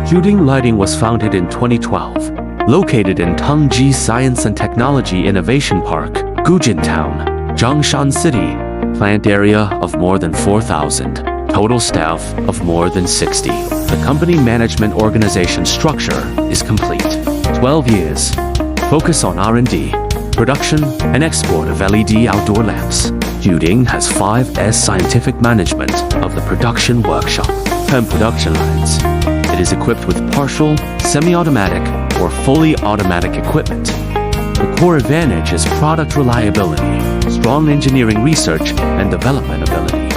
Judeng Lighting was founded in 2012. Located in Tongji Science and Technology Innovation Park, Gujin Town, Zhongshan City. Plant area of more than 4,000. Total staff of more than 60. The company management organization structure is complete. 12 years. Focus on R&D, production, and export of LED outdoor lamps. Judeng has 5S scientific management of the production workshop, 10 production lines. It is equipped with partial, semi-automatic, or fully automatic equipment. The core advantage is product reliability, strong engineering research and development ability.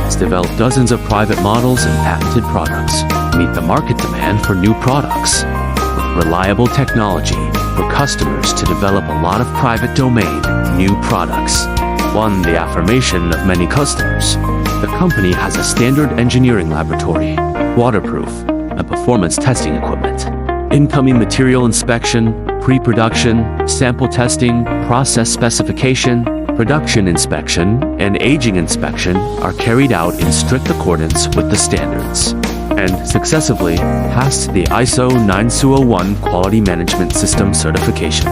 It's developed dozens of private models and patented products to meet the market demand for new products. With reliable technology for customers to develop a lot of private domain new products. Won the affirmation of many customers. The company has a standard engineering laboratory, waterproof, and performance testing equipment. Incoming material inspection, pre-production, sample testing, process specification, production inspection, and aging inspection are carried out in strict accordance with the standards, and successively passed the ISO 9001 Quality Management System certification.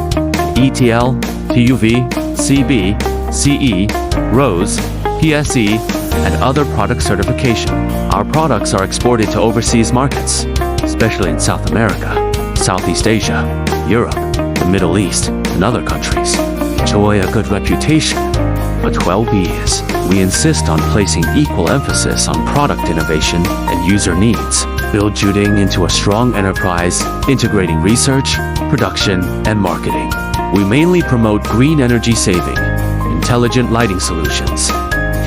ETL, TUV, CB, CE, ROSE, PSE, and other product certification. Our products are exported to overseas markets, especially in South America, Southeast Asia, Europe, the Middle East, and other countries. Enjoy a good reputation. For 12 years, we insist on placing equal emphasis on product innovation and user needs. Build Judeng into a strong enterprise, integrating research, production, and marketing. We mainly promote green energy saving, intelligent lighting solutions,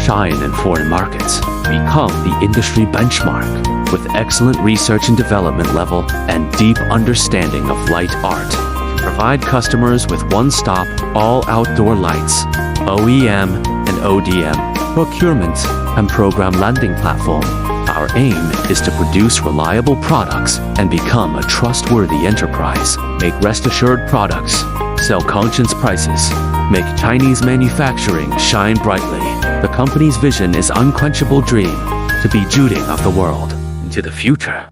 shine in foreign markets, become the industry benchmark with excellent research and development level and deep understanding of light art. Provide customers with one-stop, all outdoor lights, OEM and ODM, procurement, and program landing platform. Our aim is to produce reliable products and become a trustworthy enterprise. Make rest-assured products, sell conscious prices, make Chinese manufacturing shine brightly. The company's vision is unquenchable dream to be Judeng of the world into the future.